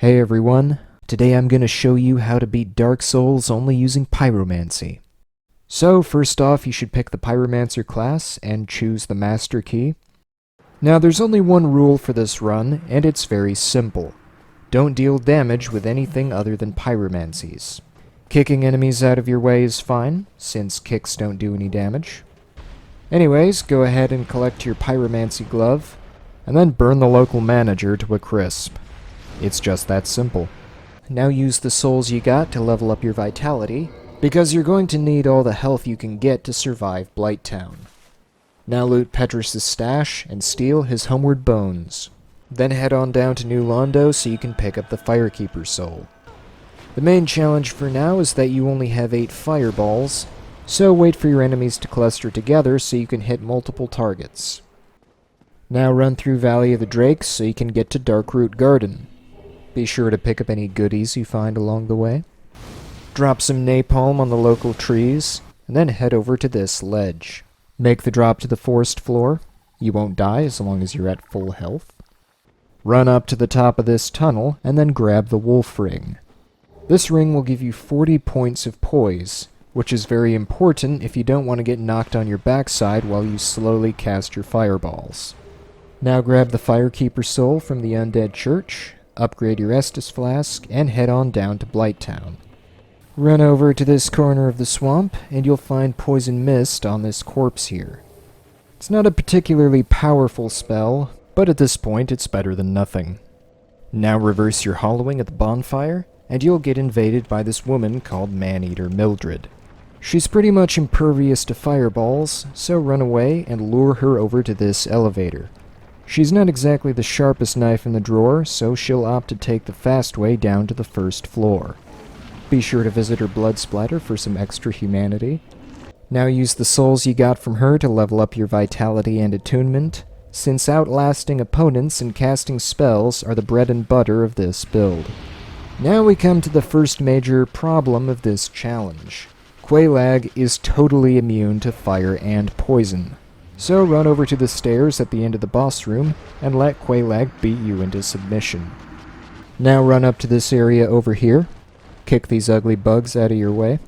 Hey everyone, today I'm going to show you how to beat Dark Souls only using Pyromancy. So first off, you should pick the Pyromancer class and choose the Master Key. Now there's only one rule for this run, and it's very simple. Don't deal damage with anything other than Pyromancies. Kicking enemies out of your way is fine, since kicks don't do any damage. Anyways, go ahead and collect your Pyromancy glove, and then burn the local manager to a crisp. It's just that simple. Now use the souls you got to level up your vitality, because you're going to need all the health you can get to survive Blighttown. Now loot Petrus's stash and steal his homeward bones. Then head on down to New Londo so you can pick up the Firekeeper's soul. The main challenge for now is that you only have 8 fireballs, so wait for your enemies to cluster together so you can hit multiple targets. Now run through Valley of the Drakes so you can get to Darkroot Garden. Be sure to pick up any goodies you find along the way. Drop some napalm on the local trees, and then head over to this ledge. Make the drop to the forest floor. You won't die as long as you're at full health. Run up to the top of this tunnel, and then grab the wolf ring. This ring will give you 40 points of poise, which is very important if you don't want to get knocked on your backside while you slowly cast your fireballs. Now grab the Firekeeper's soul from the Undead Church, upgrade your Estus flask, and head on down to Blighttown. Run over to this corner of the swamp, and you'll find Poison Mist on this corpse here. It's not a particularly powerful spell, but at this point it's better than nothing. Now reverse your hollowing at the bonfire, and you'll get invaded by this woman called Man-Eater Mildred. She's pretty much impervious to fireballs, so run away and lure her over to this elevator. She's not exactly the sharpest knife in the drawer, so she'll opt to take the fast way down to the first floor. Be sure to visit her blood splatter for some extra humanity. Now use the souls you got from her to level up your vitality and attunement, since outlasting opponents and casting spells are the bread and butter of this build. Now we come to the first major problem of this challenge. Quelaag is totally immune to fire and poison. So run over to the stairs at the end of the boss room and let Quelaag beat you into submission. Now run up to this area over here. Kick these ugly bugs out of your way.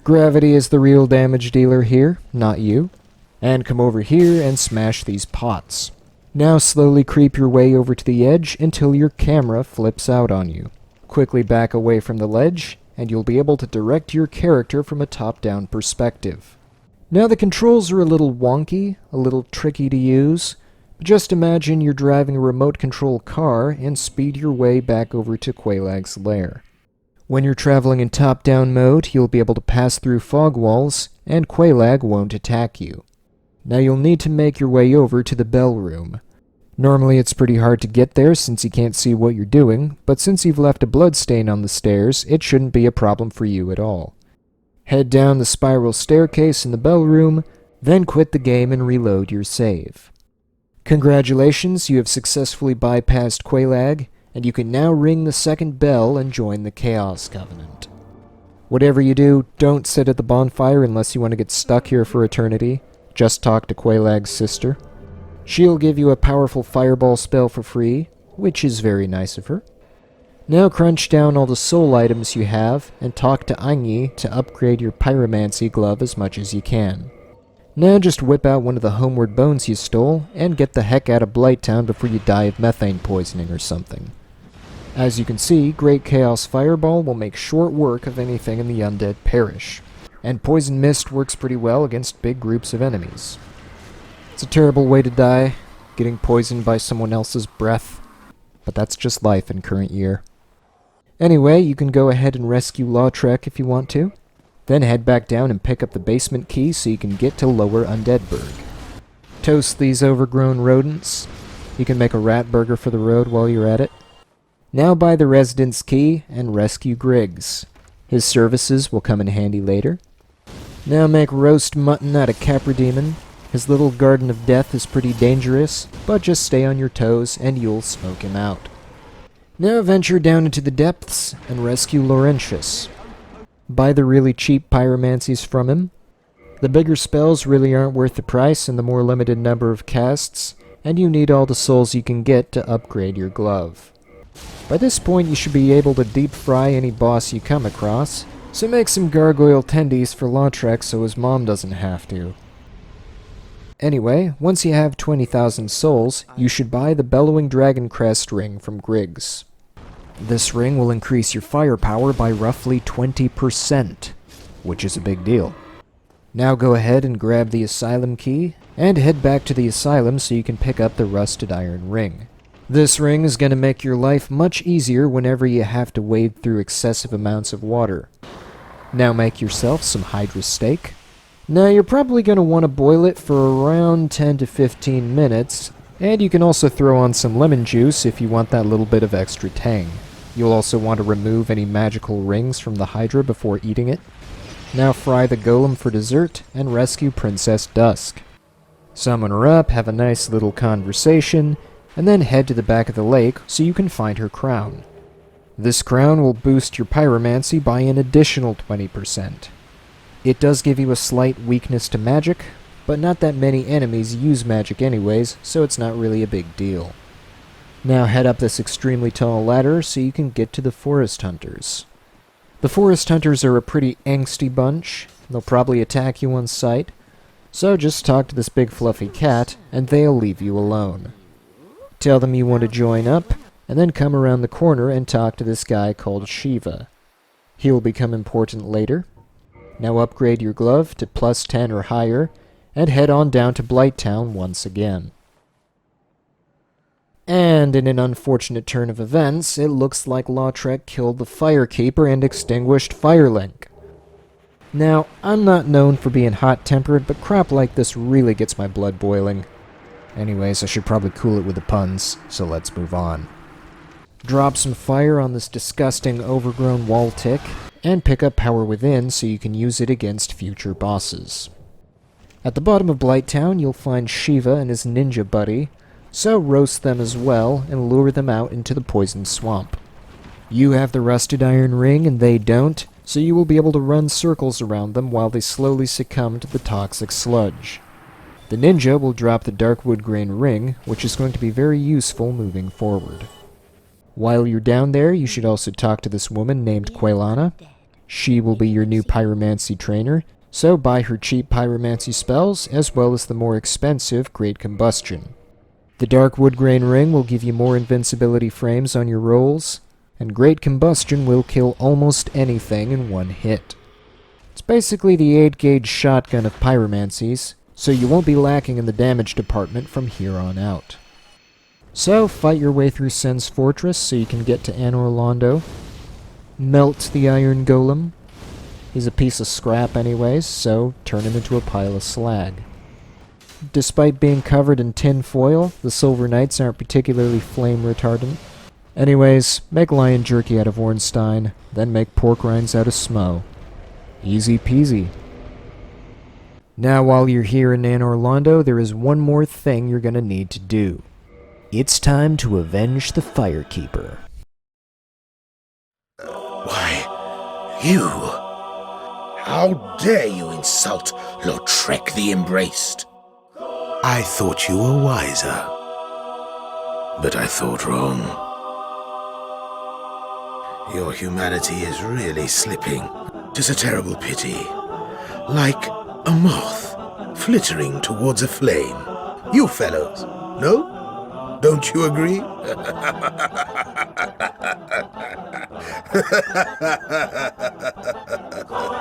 Gravity is the real damage dealer here, not you. And come over here and smash these pots. Now slowly creep your way over to the edge until your camera flips out on you. Quickly back away from the ledge, and you'll be able to direct your character from a top-down perspective. Now the controls are a little wonky, a little tricky to use, but just imagine you're driving a remote control car and speed your way back over to Quelaag's lair. When you're traveling in top-down mode, you'll be able to pass through fog walls, and Quelaag won't attack you. Now you'll need to make your way over to the bell room. Normally it's pretty hard to get there since you can't see what you're doing, but since you've left a bloodstain on the stairs, it shouldn't be a problem for you at all. Head down the spiral staircase in the bell room, then quit the game and reload your save. Congratulations, you have successfully bypassed Quelaag, and you can now ring the second bell and join the Chaos Covenant. Whatever you do, don't sit at the bonfire unless you want to get stuck here for eternity. Just talk to Quelaag's sister. She'll give you a powerful fireball spell for free, which is very nice of her. Now crunch down all the soul items you have, and talk to Anyi to upgrade your Pyromancy glove as much as you can. Now just whip out one of the homeward bones you stole, and get the heck out of Blighttown before you die of methane poisoning or something. As you can see, Great Chaos Fireball will make short work of anything in the Undead Parish, and Poison Mist works pretty well against big groups of enemies. It's a terrible way to die, getting poisoned by someone else's breath, but that's just life in current year. Anyway, you can go ahead and rescue Lautrec if you want to. Then head back down and pick up the basement key so you can get to Lower Undeadburg. Toast these overgrown rodents. You can make a rat burger for the road while you're at it. Now buy the residence key and rescue Griggs. His services will come in handy later. Now make roast mutton out of Capra-Demon. His little garden of death is pretty dangerous, but just stay on your toes and you'll smoke him out. Now venture down into the depths and rescue Laurentius. Buy the really cheap pyromancies from him. The bigger spells really aren't worth the price and the more limited number of casts, and you need all the souls you can get to upgrade your glove. By this point you should be able to deep fry any boss you come across, so make some gargoyle tendies for Lautrec so his mom doesn't have to. Anyway, once you have 20,000 souls, you should buy the Bellowing Dragon Crest ring from Griggs. This ring will increase your firepower by roughly 20%, which is a big deal. Now go ahead and grab the Asylum key, and head back to the Asylum so you can pick up the Rusted Iron ring. This ring is going to make your life much easier whenever you have to wade through excessive amounts of water. Now make yourself some Hydra steak. Now you're probably going to want to boil it for around 10 to 15 minutes, and you can also throw on some lemon juice if you want that little bit of extra tang. You'll also want to remove any magical rings from the Hydra before eating it. Now fry the golem for dessert and rescue Princess Dusk. Summon her up, have a nice little conversation, and then head to the back of the lake so you can find her crown. This crown will boost your pyromancy by an additional 20%. It does give you a slight weakness to magic, but not that many enemies use magic anyways, so it's not really a big deal. Now head up this extremely tall ladder so you can get to the Forest Hunters. The Forest Hunters are a pretty angsty bunch. They'll probably attack you on sight, so just talk to this big fluffy cat and they'll leave you alone. Tell them you want to join up, and then come around the corner and talk to this guy called Shiva. He'll become important later. Now upgrade your glove to plus 10 or higher, and head on down to Blighttown once again. And in an unfortunate turn of events, it looks like Lautrec killed the Firekeeper and extinguished Firelink. Now, I'm not known for being hot-tempered, but crap like this really gets my blood boiling. Anyways, I should probably cool it with the puns, so let's move on. Drop some fire on this disgusting overgrown wall tick, and pick up Power Within so you can use it against future bosses. At the bottom of Blighttown, you'll find Shiva and his ninja buddy, so roast them as well and lure them out into the poisoned swamp. You have the Rusted Iron ring and they don't, so you will be able to run circles around them while they slowly succumb to the toxic sludge. The ninja will drop the Dark Wood Grain ring, which is going to be very useful moving forward. While you're down there, you should also talk to this woman named Quelana. She will be your new pyromancy trainer, so buy her cheap pyromancy spells as well as the more expensive Great Combustion. The Dark Wood Grain ring will give you more invincibility frames on your rolls, and Great Combustion will kill almost anything in one hit. It's basically the 8-gauge shotgun of pyromancies, so you won't be lacking in the damage department from here on out. So, fight your way through Sen's fortress so you can get to Anor Londo. Melt the Iron Golem. He's a piece of scrap anyways, so turn him into a pile of slag. Despite being covered in tin foil, the Silver Knights aren't particularly flame retardant. Anyways, make lion jerky out of Ornstein, then make pork rinds out of Smo. Easy peasy. Now while you're here in Anor Londo, there is one more thing you're gonna need to do. It's time to avenge the Firekeeper. Why, you! How dare you insult Lautrec the Embraced? I thought you were wiser. But I thought wrong. Your humanity is really slipping. 'Tis a terrible pity. Like a moth flittering towards a flame. You fellows, no? Don't you agree?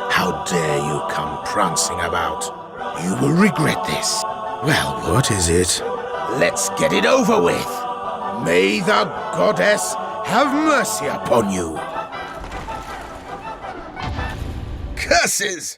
How dare you come prancing about? You will regret this. Well, what is it? Let's get it over with. May the goddess have mercy upon you. Curses!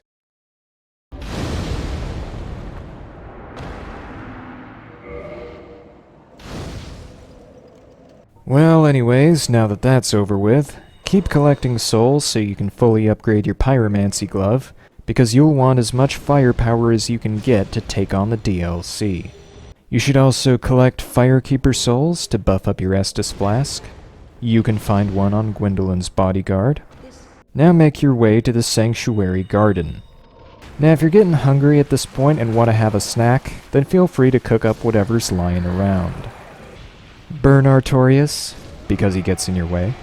Well, anyways, now that that's over with, keep collecting souls so you can fully upgrade your pyromancy glove, because you'll want as much firepower as you can get to take on the DLC. You should also collect Firekeeper souls to buff up your Estus Flask. You can find one on Gwendolyn's bodyguard. Now make your way to the Sanctuary Garden. Now if you're getting hungry at this point and want to have a snack, then feel free to cook up whatever's lying around. Burn Artorias, because he gets in your way.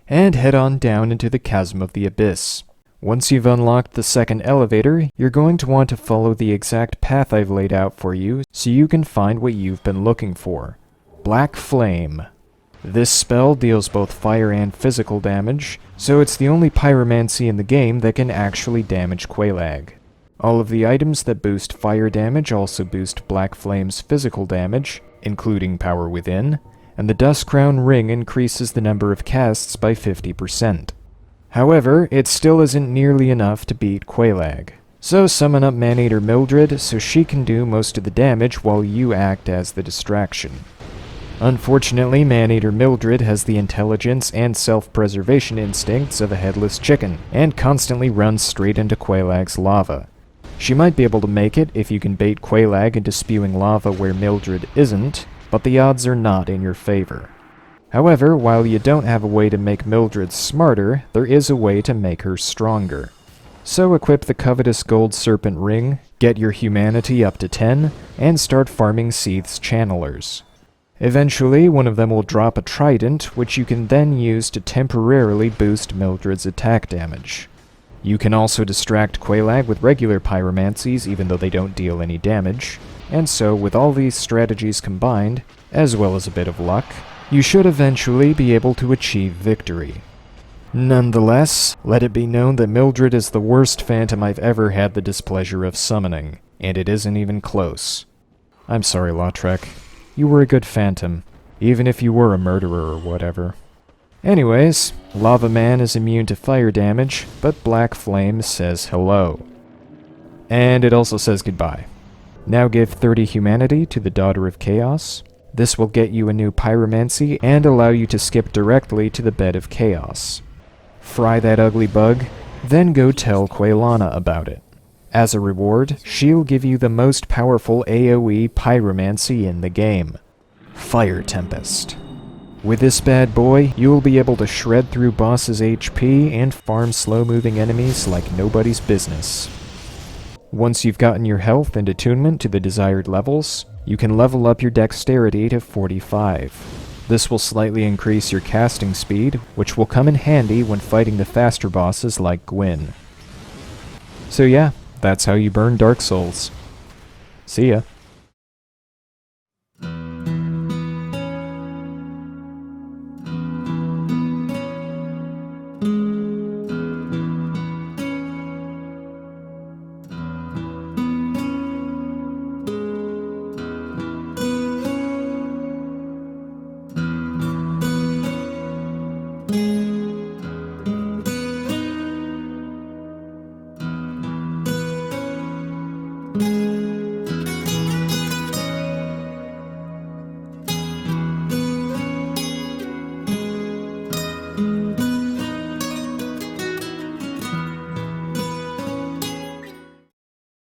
And head on down into the Chasm of the Abyss. Once you've unlocked the second elevator, you're going to want to follow the exact path I've laid out for you so you can find what you've been looking for. Black Flame. This spell deals both fire and physical damage, so it's the only pyromancy in the game that can actually damage Quelaag. All of the items that boost fire damage also boost Black Flame's physical damage, including Power Within, and the Dust Crown Ring increases the number of casts by 50%. However, it still isn't nearly enough to beat Quelaag. So summon up Maneater Mildred so she can do most of the damage while you act as the distraction. Unfortunately, Maneater Mildred has the intelligence and self-preservation instincts of a headless chicken, and constantly runs straight into Quelaag's lava. She might be able to make it if you can bait Quelaag into spewing lava where Mildred isn't, but the odds are not in your favor. However, while you don't have a way to make Mildred smarter, there is a way to make her stronger. So equip the covetous Gold Serpent Ring, get your humanity up to 10, and start farming Seath's channelers. Eventually, one of them will drop a trident, which you can then use to temporarily boost Mildred's attack damage. You can also distract Quelaag with regular pyromancies even though they don't deal any damage, and so with all these strategies combined, as well as a bit of luck, you should eventually be able to achieve victory. Nonetheless, let it be known that Mildred is the worst phantom I've ever had the displeasure of summoning, and it isn't even close. I'm sorry, Lautrec. You were a good phantom, even if you were a murderer or whatever. Anyways, Lava Man is immune to fire damage, but Black Flame says hello. And it also says goodbye. Now give 30 humanity to the Daughter of Chaos. This will get you a new pyromancy and allow you to skip directly to the Bed of Chaos. Fry that ugly bug, then go tell Quelana about it. As a reward, she'll give you the most powerful AoE pyromancy in the game, Fire Tempest. With this bad boy, you'll be able to shred through bosses' HP and farm slow-moving enemies like nobody's business. Once you've gotten your health and attunement to the desired levels, you can level up your dexterity to 45. This will slightly increase your casting speed, which will come in handy when fighting the faster bosses like Gwyn. So yeah, that's how you burn Dark Souls. See ya.